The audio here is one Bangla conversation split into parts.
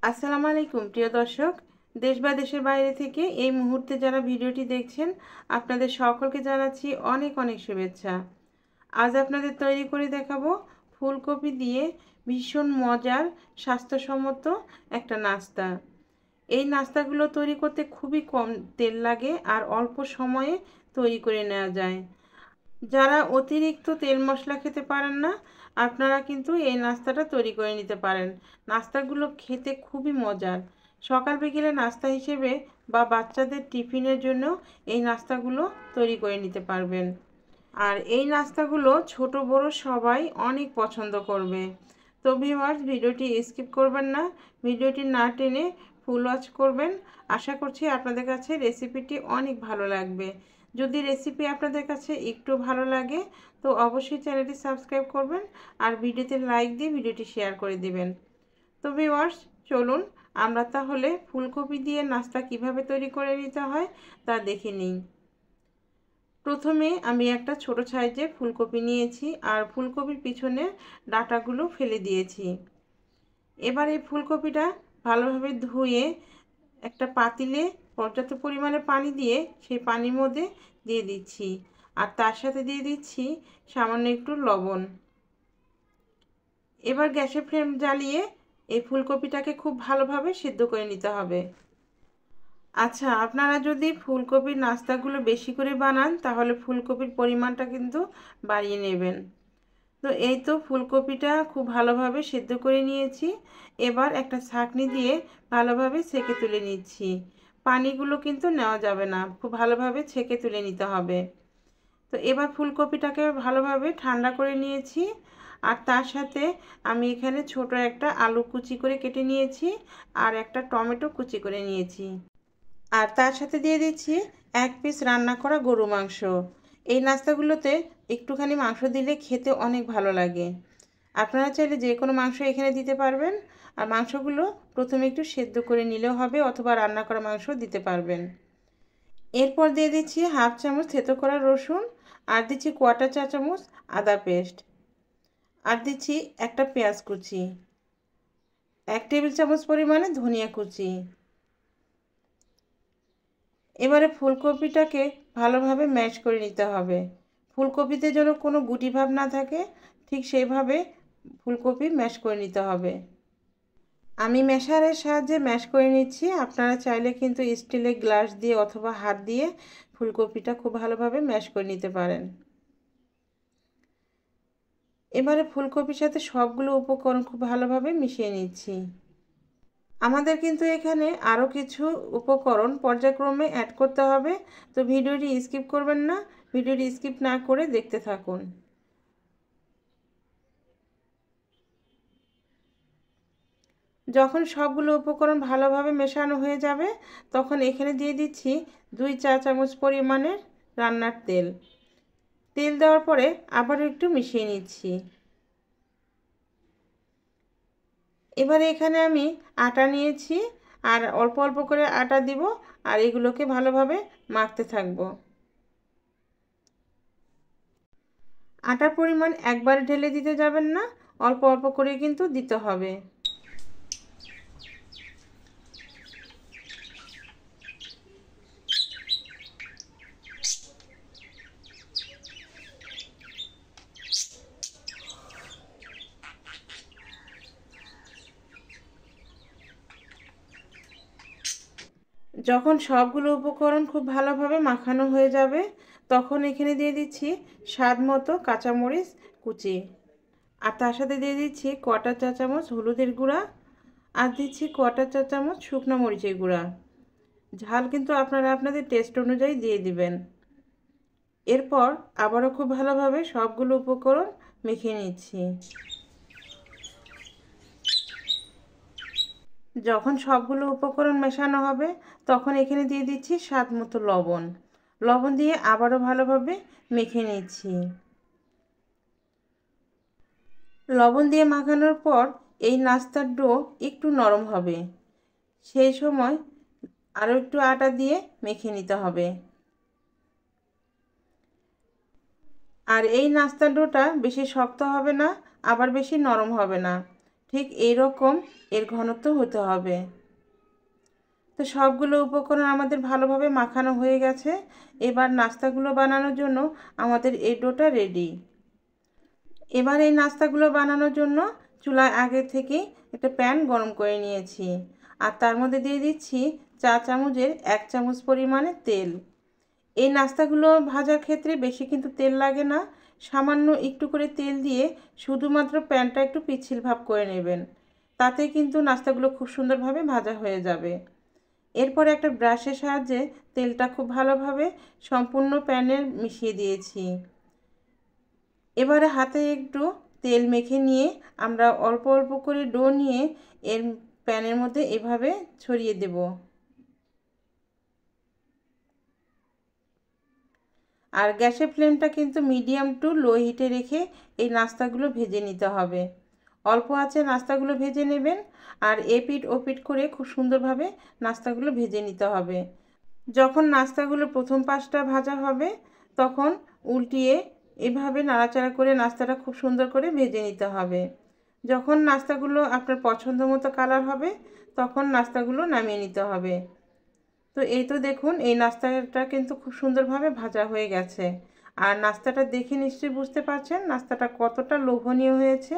আসসালামু আলাইকুম প্রিয় দর্শক, দেশ বা দেশের বাইরে থেকে এই মুহূর্তে যারা ভিডিওটি দেখছেন আপনাদের সকলকে জানাচ্ছি অনেক অনেক শুভেচ্ছা। আজ আপনাদের তৈরি করে দেখাবো ফুলকপি দিয়ে ভীষণ মজার স্বাস্থ্যসম্মত একটা নাস্তা। এই নাস্তাগুলো তৈরি করতে খুবই কম তেল লাগে আর অল্প সময়ে তৈরি করে নেওয়া যায়। যারা অতিরিক্ত তেল মশলা খেতে পারেন না আপনারা কিন্তু এই নাস্তাটা তৈরি করে নিতে পারেন। নাস্তাগুলো খেতে খুবই মজার। সকাল বিকেলে নাস্তা হিসেবে বা বাচ্চাদের টিফিনের জন্য এই নাস্তাগুলো তৈরি করে নিতে পারবেন। আর এই নাস্তাগুলো ছোট বড় সবাই অনেক পছন্দ করবে। তো ভিউয়ার্স, ভিডিওটি স্কিপ করবেন না, ভিডিওটি না টেনে ফুল ওয়াচ করবেন। আশা করছি আপনাদের কাছে রেসিপিটি অনেক ভালো লাগবে। যদি রেসিপি আপনাদের কাছে একটু ভালো লাগে তো অবশ্যই চ্যানেলটি সাবস্ক্রাইব করবেন আর ভিডিওতে লাইক দিয়ে ভিডিওটি শেয়ার করে দিবেন। তো ভিউয়ার্স, চলুন আমরা তাহলে ফুলকপি দিয়ে নাস্তা কিভাবে তৈরি করে নিতে হয় তা দেখে নিই। প্রথমে আমি একটা ছোট সাইজের ফুলকপি নিয়েছি আর ফুলকপির পিছনে ডাঁটাগুলো ফেলে দিয়েছি। এবার এই ফুলকপিটা ভালোভাবে ধুয়ে একটা পাতিলে পর্যাপ্ত পরিমাণে পানি দিয়ে সেই পানির মধ্যে দিয়ে দিচ্ছি আর তার সাথে দিয়ে দিচ্ছি সামান্য একটু লবণ। এবার গ্যাসের ফ্লেম জ্বালিয়ে এই ফুলকপিটাকে খুব ভালোভাবে সিদ্ধ করে নিতে হবে। আচ্ছা, আপনারা যদি ফুলকপির নাস্তাগুলো বেশি করে বানান তাহলে ফুলকপির পরিমাণটা কিন্তু বাড়িয়ে নেবেন। তো এই তো ফুলকপিটা খুব ভালোভাবে সিদ্ধ করে নিয়েছি। এবার একটা ছাঁকনি দিয়ে ভালোভাবে ছেঁকে তুলে নিচ্ছি। পানিগুলো কিন্তু নেওয়া যাবে না, খুব ভালোভাবে ছেঁকে তুলে নিতে হবে। তো এবার ফুলকপিটাকে ভালোভাবে ঠান্ডা করে নিয়েছি আর তার সাথে আমি এখানে ছোট একটা আলু কুচি করে কেটে নিয়েছি আর একটা টমেটো কুচি করে নিয়েছি। আর তার সাথে দিয়ে দিচ্ছি 1 পিস রান্না করা গরু মাংস। এই নাস্তাগুলোতে একটুখানি মাংস দিলে খেতে অনেক ভালো লাগে। আপনারা চাইলে যে কোনো মাংস এখানে দিতে পারবেন। আর মাংসগুলো প্রথমে একটু সেদ্ধ করে নিলেও হবে অথবা রান্না করা মাংস দিতে পারবেন। এরপর দিয়ে দিচ্ছি 1/2 চামচ থেতো করা রসুন আর দিচ্ছি 1/4 চা চামচ আদা পেস্ট আর দিচ্ছি একটা পেঁয়াজ কুচি, 1 টেবিল চামচ পরিমাণে ধনিয়া কুচি। এবারে ফুলকপিটাকে ভালোভাবে ম্যাশ করে নিতে হবে। ফুলকপিতে যেন কোনো গুটি ভাব না থাকে, ঠিক সেইভাবে ফুলকপি ম্যাশ করে নিতে হবে। আমি ম্যাশারের সাহায্যে ম্যাশ করে নিচ্ছি। আপনারা চাইলে কিন্তু স্টিলের গ্লাস দিয়ে অথবা হাত দিয়ে ফুলকপিটা খুব ভালোভাবে ম্যাশ করে নিতে পারেন। এবারে ফুলকপির সাথে সবগুলো উপকরণ খুব ভালোভাবে মিশিয়ে নিচ্ছি। আমাদের কিন্তু এখানে আরও কিছু উপকরণ পর্যায়ক্রমে অ্যাড করতে হবে। তো ভিডিওটি স্কিপ করবেন না, ভিডিওটি স্কিপ না করে দেখতে থাকুন। যখন সবগুলো উপকরণ ভালোভাবে মেশানো হয়ে যাবে তখন এখানে দিয়ে দিচ্ছি 2 চা চামচ পরিমাণের রান্নার তেল। তেল দেওয়ার পরে আবারও একটু মিশিয়ে নিচ্ছি। এবারে এখানে আমি আটা নিয়েছি আর অল্প অল্প করে আটা দিব আর এগুলোকে ভালোভাবে মাখতে থাকব। আটার পরিমাণ একবারে ঢেলে দিতে যাবেন না, অল্প অল্প করে কিন্তু দিতে হবে। যখন সবগুলো উপকরণ খুব ভালোভাবে মাখানো হয়ে যাবে তখন এখানে দিয়ে দিচ্ছি স্বাদ মতো কাঁচামরিচ কুচি আর তার সাথে দিয়ে দিচ্ছি 1/4 চা চামচ হলুদের গুঁড়া আর দিচ্ছি 1/4 চা চামচ শুকনো মরিচের গুঁড়া। ঝাল কিন্তু আপনারা আপনাদের টেস্ট অনুযায়ী দিয়ে দিবেন। এরপর আবারও খুব ভালোভাবে সবগুলো উপকরণ মেখে নিচ্ছি। যখন সবগুলো উপকরণ মেশানো হবে তখন এখানে দিয়ে দিচ্ছি স্বাদ মতো লবণ। লবণ দিয়ে আবারও ভালোভাবে মেখে নিচ্ছি। লবণ দিয়ে মাখানোর পর এই নাস্তার ডো একটু নরম হবে, সেই সময় আরও একটু আটা দিয়ে মেখে নিতে হবে। আর এই নাস্তার ডোটা বেশি শক্ত হবে না আবার বেশি নরম হবে না, ঠিক এই রকম এর ঘনত্ব হতে হবে। তো সবগুলো উপকরণ আমাদের ভালোভাবে মাখানো হয়ে গেছে। এবার নাস্তাগুলো বানানোর জন্য আমাদের এই ডোটা রেডি। এবার এই নাস্তাগুলো বানানোর জন্য চুলায় আগে থেকেই একটা প্যান গরম করে নিয়েছি, আর তার মধ্যে দিয়ে দিচ্ছি চা চামচের 1 চামচ পরিমাণে তেল। এই নাস্তাগুলো ভাজার ক্ষেত্রে বেশি কিন্তু তেল লাগে না, সামান্য একটু করে তেল দিয়ে শুধুমাত্র প্যানটা একটু পিচ্ছিল ভাব করে নেবেন, তাতে কিন্তু নাস্তাগুলো খুব সুন্দরভাবে ভাজা হয়ে যাবে। এরপরে একটা ব্রাশের সাহায্যে তেলটা খুব ভালোভাবে সম্পূর্ণ প্যানে মিশিয়ে দিয়েছি। এবারে হাতে একটু তেল মেখে নিয়ে আমরা অল্প অল্প করে ডো নিয়ে এর প্যানের মধ্যে এভাবে ছড়িয়ে দেব। আর গ্যাসের ফ্লেমটা কিন্তু মিডিয়াম টু লো হিটে রেখে এই নাস্তাগুলো ভেজে নিতে হবে। অল্প আঁচে নাস্তাগুলো ভেজে নেবেন, আর এপিট ওপিট করে খুব সুন্দরভাবে নাস্তাগুলো ভেজে নিতে হবে। যখন নাস্তাগুলো প্রথম পাশটা ভাজা হবে তখন উল্টিয়ে এভাবে নাড়াচাড়া করে নাস্তাটা খুব সুন্দর করে ভেজে নিতে হবে। যখন নাস্তাগুলো আপনার পছন্দ মতো কালার হবে তখন নাস্তাগুলো নামিয়ে নিতে হবে। তো এই তো দেখুন, এই নাস্তাটা কিন্তু খুব সুন্দরভাবে ভাজা হয়ে গেছে। আর নাস্তাটা দেখে নিশ্চয়ই বুঝতে পারছেন নাস্তাটা কতটা লোভনীয় হয়েছে।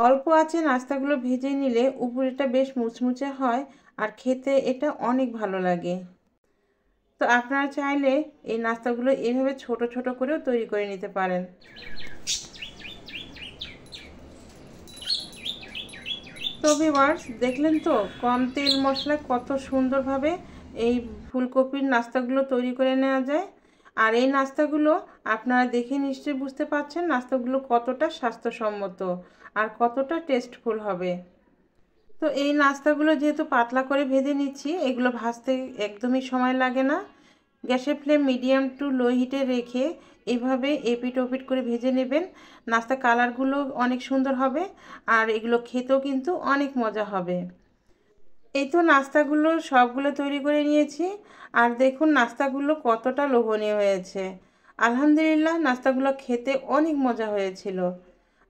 অল্প আঁচে নাস্তাগুলো ভেজে নিলে উপরেটা বেশ মুচমুচে হয়, আর খেতে এটা অনেক ভালো লাগে। তো আপনারা চাইলে এই নাস্তাগুলো এইভাবে ছোট ছোট করেও তৈরি করে নিতে পারেন। তো ভিউয়ার্স, দেখলেন তো কম তেল মশলায় কত সুন্দরভাবে এই ফুলকপির নাস্তাগুলো তৈরি করে নেওয়া যায়। আর এই নাস্তাগুলো আপনারা দেখে নিশ্চয়ই বুঝতে পারছেন নাস্তাগুলো কতটা স্বাস্থ্যসম্মত আর কতটা টেস্টফুল হবে। তো এই নাস্তাগুলো যেহেতু পাতলা করে ভেজে নিচ্ছি, এগুলো ভাজতে একদমই সময় লাগে না। গ্যাসের ফ্লেম মিডিয়াম টু লো হিটে রেখে এভাবে এপিট ওপিট করে ভেজে নেবেন। নাস্তা কালারগুলো অনেক সুন্দর হবে, আর এগুলো খেতেও কিন্তু অনেক মজা হবে। এই তো নাস্তাগুলো সবগুলো তৈরি করে নিয়েছি, আর দেখুন নাস্তাগুলো কতটা লোভনীয় হয়েছে। আলহামদুলিল্লাহ, নাস্তাগুলো খেতে অনেক মজা হয়েছিল।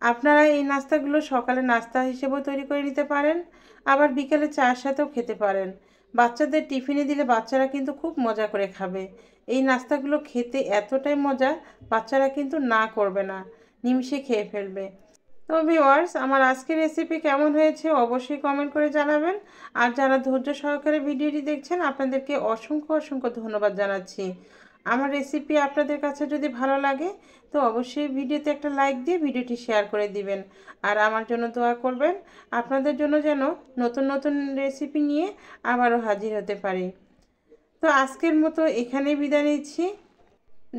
আপনারা এই নাস্তাগুলো সকালে নাস্তা হিসেবেও তৈরি করে নিতে পারেন, আবার বিকেলে চায়ের সাথেও খেতে পারেন। বাচ্চাদের টিফিনে দিলে বাচ্চারা কিন্তু খুব মজা করে খাবে। এই নাস্তাগুলো খেতে এতটাই মজা, বাচ্চারা কিন্তু না করবে না, নিমিষে খেয়ে ফেলবে। তো ভিউয়ার্স, আমার আজকের রেসিপি কেমন হয়েছে অবশ্যই কমেন্ট করে জানাবেন। আর যারা ধৈর্য সহকারে ভিডিওটি দেখছেন আপনাদেরকে অসংখ্য অসংখ্য ধন্যবাদ জানাচ্ছি। আমার রেসিপি আপনাদের কাছে যদি ভালো লাগে তো অবশ্যই ভিডিওতে একটা লাইক দিয়ে ভিডিওটি শেয়ার করে দিবেন, আর আমার জন্য দোয়া করবেন আপনাদের জন্য যেন নতুন নতুন রেসিপি নিয়ে আবারও হাজির হতে পারি। তো আজকের মতো এখানেই বিদায় নিচ্ছি।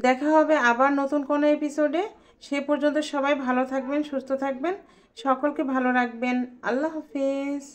দেখা হবে আবার নতুন কোনো এপিসোডে। সে পর্যন্ত সবাই ভালো থাকবেন, সুস্থ থাকবেন, সকলকে ভালো রাখবেন। আল্লাহ হাফেজ।